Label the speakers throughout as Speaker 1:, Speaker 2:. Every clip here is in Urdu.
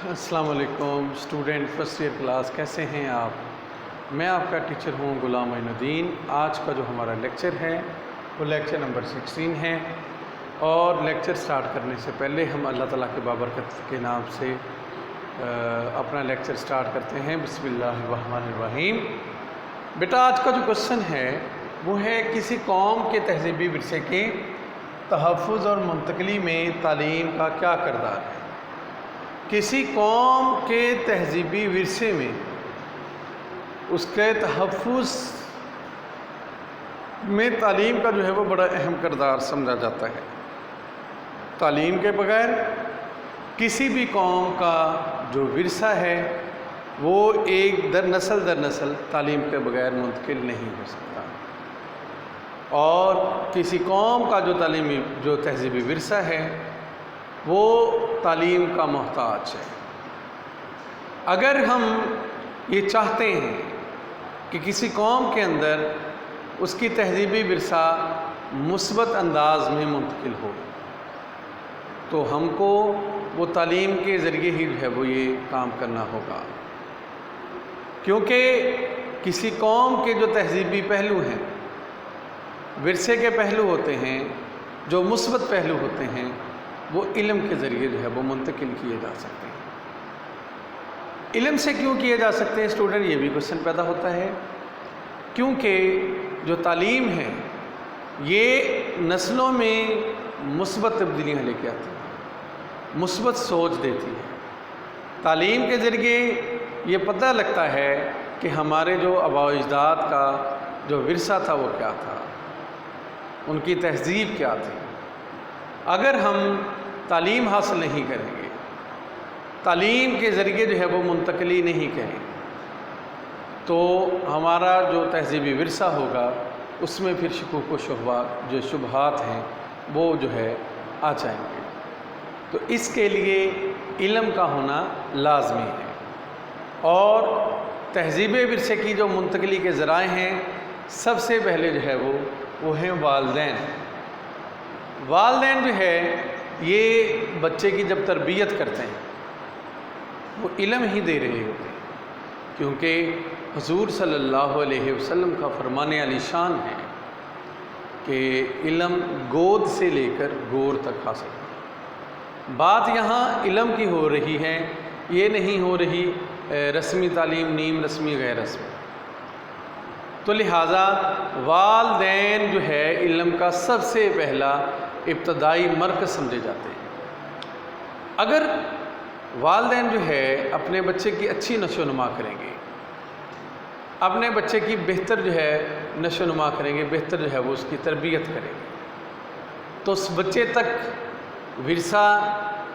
Speaker 1: السلام علیکم اسٹوڈنٹ فرسٹ ایئر کلاس، کیسے ہیں آپ؟ میں آپ کا ٹیچر ہوں غلام معین الدین۔ آج کا جو ہمارا لیکچر ہے وہ لیکچر نمبر 16 ہے، اور لیکچر سٹارٹ کرنے سے پہلے ہم اللہ تعالیٰ کے بابرکت کے نام سے اپنا لیکچر سٹارٹ کرتے ہیں۔ بسم اللہ الرحمن الرحیم۔ بیٹا آج کا جو کوشچن ہے وہ ہے کسی قوم کے تہذیبی ورثے کے تحفظ اور منتقلی میں تعلیم کا کیا کردار ہے؟ کسی قوم کے تہذیبی ورثے میں اس کے تحفظ میں تعلیم کا جو ہے وہ بڑا اہم کردار سمجھا جاتا ہے۔ تعلیم کے بغیر کسی بھی قوم کا جو ورثہ ہے وہ ایک در نسل تعلیم کے بغیر منتقل نہیں ہو سکتا، اور کسی قوم کا جو تہذیبی ورثہ ہے وہ تعلیم کا محتاج ہے۔ اگر ہم یہ چاہتے ہیں کہ کسی قوم کے اندر اس کی تہذیبی ورثہ مثبت انداز میں منتقل ہو تو ہم کو وہ تعلیم کے ذریعے ہی جو ہے وہ یہ کام کرنا ہوگا، کیونکہ کسی قوم کے جو تہذیبی پہلو ہیں، ورثے کے پہلو ہوتے ہیں، جو مثبت پہلو ہوتے ہیں، وہ علم کے ذریعے جو ہے وہ منتقل کیے جا سکتے ہیں۔ علم سے کیوں کیے جا سکتے ہیں اسٹوڈنٹ؟ یہ بھی کوشچن پیدا ہوتا ہے، کیونکہ جو تعلیم ہے یہ نسلوں میں مثبت تبدیلیاں لے کے آتی ہے، مثبت سوچ دیتی ہے۔ تعلیم کے ذریعے یہ پتہ لگتا ہے کہ ہمارے جو آباء و اجداد کا جو ورثہ تھا وہ کیا تھا، ان کی تہذیب کیا تھی۔ اگر ہم تعلیم حاصل نہیں کریں گے، تعلیم کے ذریعے جو ہے وہ منتقلی نہیں کریں، تو ہمارا جو تہذیبی ورثہ ہوگا اس میں پھر شکوک و شبہات ہیں وہ جو ہے آ جائیں گے۔ تو اس کے لیے علم کا ہونا لازمی ہے، اور تہذیبی ورثے کی جو منتقلی کے ذرائع ہیں، سب سے پہلے جو ہے وہ ہیں والدین۔ والدین جو ہے یہ بچے کی جب تربیت کرتے ہیں وہ علم ہی دے رہے ہوتے ہیں، کیونکہ حضور صلی اللہ علیہ وسلم کا فرمان علی شان ہے کہ علم گود سے لے کر گور تک حاصل ہے۔ بات یہاں علم کی ہو رہی ہے، یہ نہیں ہو رہی رسمی تعلیم، نیم رسمی، غیر رسمی۔ تو لہٰذا والدین جو ہے علم کا سب سے پہلا ابتدائی مرکز سمجھے جاتے ہیں۔ اگر والدین جو ہے اپنے بچے کی اچھی نشو و نما کریں گے، اپنے بچے کی بہتر جو ہے نشو و نما کریں گے، بہتر جو ہے وہ اس کی تربیت کریں گے، تو اس بچے تک ورثہ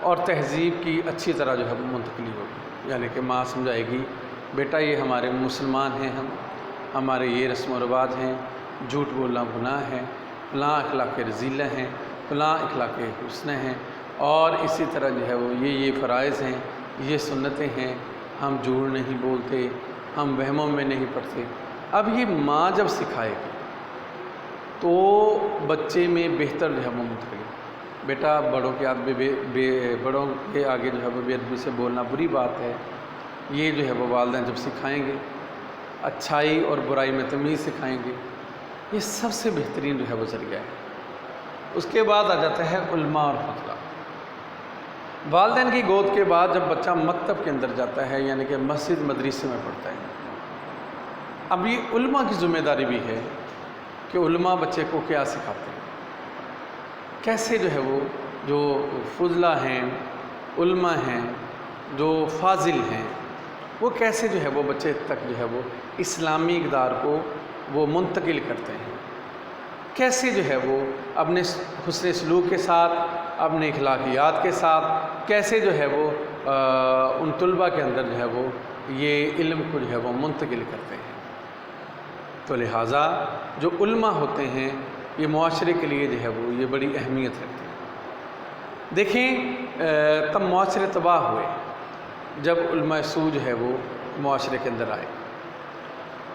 Speaker 1: اور تہذیب کی اچھی طرح جو ہے وہ منتقلی ہوگی۔ یعنی کہ ماں سمجھائے گی بیٹا یہ ہمارے مسلمان ہیں، ہمارے یہ رسم و رواج ہیں، جھوٹ بولنا گناہ ہے، فلاں اخلاق رذیلہ ہیں، فلاں اخلاق حسن ہیں، اور اسی طرح جو ہے وہ یہ فرائض ہیں، یہ سنتیں ہیں، ہم جھوٹ نہیں بولتے، ہم وہموں میں نہیں پڑتے۔ اب یہ ماں جب سکھائے گی تو بچے میں بہتر جو ہے وہ منتقلی۔ بیٹا بڑوں کے آگے جو ہے وہ بے ادبی سے بولنا بری بات ہے، یہ جو ہے وہ والدین جب سکھائیں گے، اچھائی اور برائی میں تمیز سکھائیں گے، یہ سب سے بہترین جو ہے وہ ذریعہ ہے۔ اس کے بعد آ جاتا ہے علماء اور فضلاء۔ والدین کی گود کے بعد جب بچہ مکتب کے اندر جاتا ہے، یعنی کہ مسجد مدرسے میں پڑھتا ہے، اب یہ علماء کی ذمہ داری بھی ہے کہ علماء بچے کو کیا سکھاتے ہیں، کیسے جو ہے وہ جو فضلاء ہیں، علماء ہیں، جو فاضل ہیں، وہ کیسے جو ہے وہ بچے تک جو ہے وہ اسلامی اقدار کو وہ منتقل کرتے ہیں، کیسے جو ہے وہ اپنے حسن سلوک کے ساتھ، اپنے اخلاقیات کے ساتھ، کیسے جو ہے وہ ان طلباء کے اندر جو ہے وہ یہ علم کو جو ہے وہ منتقل کرتے ہیں۔ تو لہٰذا جو علماء ہوتے ہیں یہ معاشرے کے لیے جو ہے وہ یہ بڑی اہمیت رکھتے ہیں۔ دیکھیں تب معاشرے تباہ ہوئے جب علماء سو جو ہے وہ معاشرے کے اندر آئے۔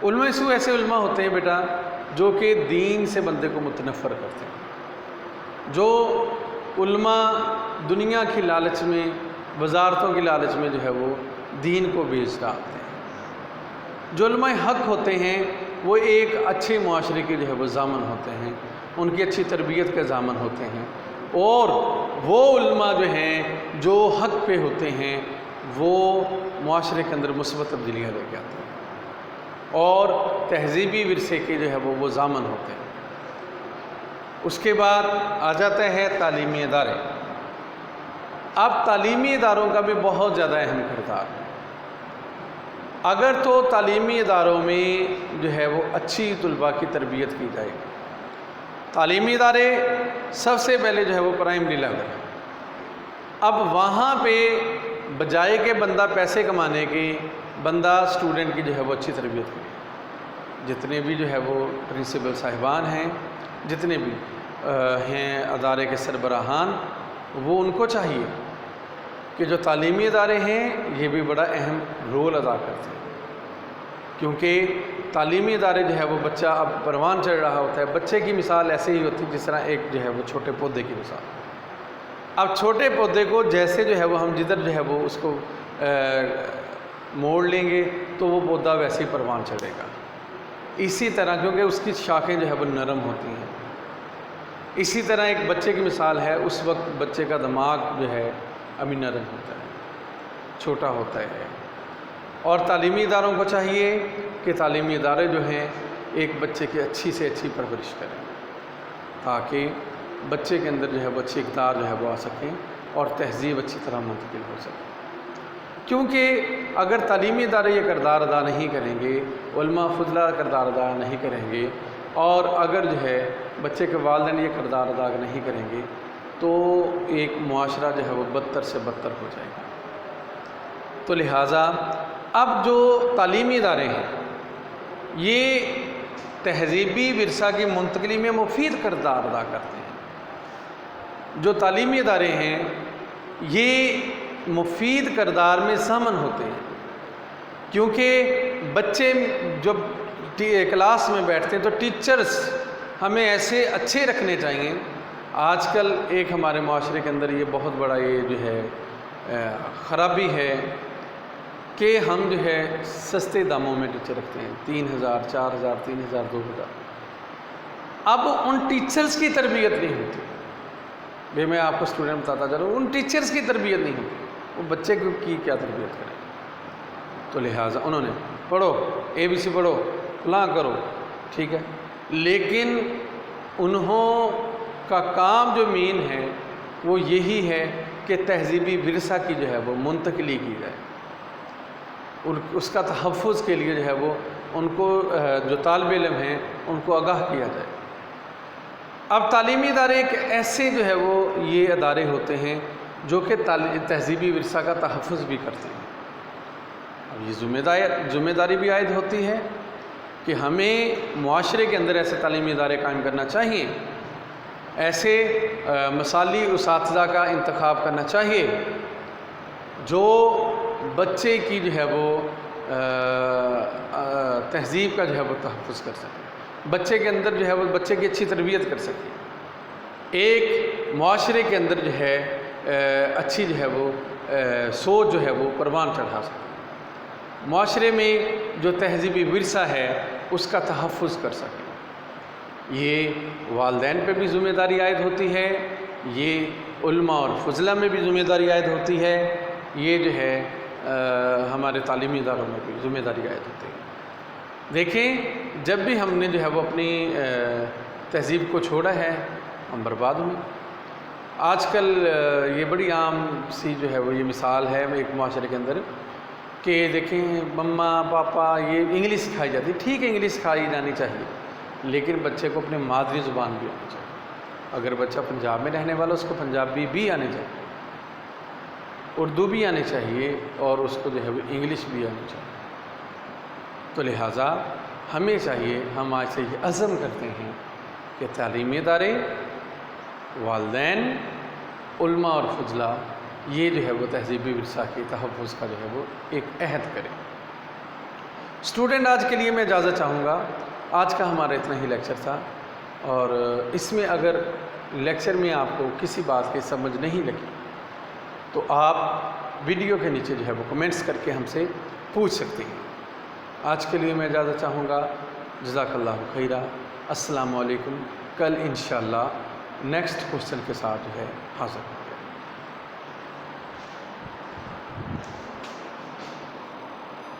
Speaker 1: علماء سو ایسے علماء ہوتے ہیں بیٹا جو کہ دین سے بندے کو متنفر کرتے ہیں، جو علماء دنیا کی لالچ میں وزارتوں کی لالچ میں جو ہے وہ دین کو بیچ ڈالتے ہیں۔ جو علماء حق ہوتے ہیں وہ ایک اچھے معاشرے کے جو ہے وہ ضامن ہوتے ہیں، ان کی اچھی تربیت کے ضامن ہوتے ہیں، اور وہ علماء جو ہیں جو حق پہ ہوتے ہیں وہ معاشرے کے اندر مثبت تبدیلیاں لے کے آتے ہیں اور تہذیبی ورثے کے جو ہے وہ ضامن ہوتے ہیں۔ اس کے بعد آ جاتا ہے تعلیمی ادارے۔ اب تعلیمی اداروں کا بھی بہت زیادہ اہم کردار ہے۔ اگر تو تعلیمی اداروں میں جو ہے وہ اچھی طلباء کی تربیت کی جائے گی، تعلیمی ادارے سب سے پہلے جو ہے وہ پرائمری لیول ہے۔ اب وہاں پہ بجائے کہ بندہ پیسے کمانے کے، بندہ اسٹوڈنٹ کی جو ہے وہ اچھی تربیت کرے۔ جتنے بھی جو ہے وہ پرنسپل صاحبان ہیں، جتنے بھی ہیں ادارے کے سربراہان، وہ ان کو چاہیے کہ جو تعلیمی ادارے ہیں یہ بھی بڑا اہم رول ادا کرتے ہیں، کیونکہ تعلیمی ادارے جو ہے وہ بچہ اب پروان چڑھ رہا ہوتا ہے۔ بچے کی مثال ایسے ہی ہوتی ہے جس طرح ایک جو ہے وہ چھوٹے پودے کی مثال۔ اب چھوٹے پودے کو جیسے جو ہے وہ ہم جدھر جو ہے وہ اس کو موڑ لیں گے تو وہ پودا ویسے ہی پروان چڑھے گا۔ اسی طرح کیونکہ اس کی شاخیں جو ہے وہ نرم ہوتی ہیں، اسی طرح ایک بچے کی مثال ہے، اس وقت بچے کا دماغ جو ہے ابھی نرم ہوتا ہے، چھوٹا ہوتا ہے۔ اور تعلیمی اداروں کو چاہیے کہ تعلیمی ادارے جو ہیں ایک بچے کی اچھی سے اچھی پرورش کریں تاکہ بچے کے اندر جو ہے وہ اچھی اقدار جو ہے وہ آ سکیں اور تہذیب اچھی طرح منتقل ہو سکے۔ کیونکہ اگر تعلیمی ادارے یہ کردار ادا نہیں کریں گے، علماء فضلہ کردار ادا نہیں کریں گے، اور اگر جو ہے بچے کے والدین یہ کردار ادا نہیں کریں گے تو ایک معاشرہ جو ہے وہ بدتر سے بدتر ہو جائے گا۔ تو لہٰذا اب جو تعلیمی ادارے ہیں یہ تہذیبی ورثہ کی منتقلی میں مفید کردار ادا کرتے ہیں۔ جو تعلیمی ادارے ہیں یہ مفید کردار میں ضامن ہوتے ہیں، کیونکہ بچے جب کلاس میں بیٹھتے ہیں تو ٹیچرز ہمیں ایسے اچھے رکھنے چاہیے۔ آج کل ایک ہمارے معاشرے کے اندر یہ بہت بڑا یہ جو ہے خرابی ہے کہ ہم جو ہے سستے داموں میں ٹیچر رکھتے ہیں، 3000 4000 3000 2000۔ اب ان ٹیچرز کی تربیت نہیں ہوتی۔ میں آپ کو اسٹوڈنٹ بتاتا جا رہا ہوں، ان ٹیچرز کی تربیت نہیں ہوتی، وہ بچے کی کیا تربیت کریں۔ تو لہٰذا انہوں نے پڑھو ABC پڑھو، فلاں کرو، ٹھیک ہے، لیکن انہوں کا کام جو مین ہے وہ یہی ہے کہ تہذیبی ورثہ کی جو ہے وہ منتقلی کی جائے، اس کا تحفظ کے لیے جو ہے وہ ان کو جو طالب علم ہیں ان کو آگاہ کیا جائے۔ اب تعلیمی ادارے ایک ایسے جو ہے وہ یہ ادارے ہوتے ہیں جو کہ تہذیبی ورثہ کا تحفظ بھی کرتے ہیں۔ اب یہ ذمہ داری بھی عائد ہوتی ہے کہ ہمیں معاشرے کے اندر ایسے تعلیمی ادارے قائم کرنا چاہیے، ایسے مثالی اساتذہ کا انتخاب کرنا چاہیے جو بچے کی جو ہے وہ تہذیب کا جو ہے وہ تحفظ کر سکے، بچے کے اندر جو ہے وہ بچے کی اچھی تربیت کر سکے، ایک معاشرے کے اندر جو ہے اچھی جو ہے وہ سوچ جو ہے وہ پروان چڑھا سکے، معاشرے میں جو تہذیبی ورثہ ہے اس کا تحفظ کر سکے۔ یہ والدین پہ بھی ذمہ داری عائد ہوتی ہے، یہ علماء اور فضلہ میں بھی ذمہ داری عائد ہوتی ہے، یہ جو ہے ہمارے تعلیمی اداروں میں بھی ذمہ داری عائد ہوتی ہے۔ دیکھیں جب بھی ہم نے جو ہے وہ اپنی تہذیب کو چھوڑا ہے ہم برباد ہوئے۔ آج کل یہ بڑی عام سی جو ہے وہ یہ مثال ہے ایک معاشرے کے اندر کہ دیکھیں مما پاپا یہ انگلش سکھائی جاتی ہے، ٹھیک ہے انگلش سکھائی جانی چاہیے، لیکن بچے کو اپنے مادری زبان بھی آنی چاہیے۔ اگر بچہ پنجاب میں رہنے والا اس کو پنجابی بھی آنی چاہیے، اردو بھی آنی چاہیے، اور اس کو جو ہے وہ انگلش بھی آنی چاہیے۔ تو لہٰذا ہمیں چاہیے، ہم آج سے یہ عزم کرتے ہیں کہ تعلیمی ادارے، والدین، علماء اور فضلہ یہ جو ہے وہ تہذیبی ورثہ کے تحفظ کا جو ہے وہ ایک عہد کریں۔ اسٹوڈنٹ آج کے لیے میں اجازت چاہوں گا، آج کا ہمارا اتنا ہی لیکچر تھا، اور اس میں اگر لیکچر میں آپ کو کسی بات کی سمجھ نہیں لگی تو آپ ویڈیو کے نیچے جو ہے وہ کمنٹس کر کے ہم سے پوچھ سکتے ہیں۔ آج کے لیے میں اجازت چاہوں گا۔ جزاک اللہ خیرہ۔ السلام علیکم۔ کل انشاءاللہ نیکسٹ کوشچن کے ساتھ جو ہے حاضر ہوں گے۔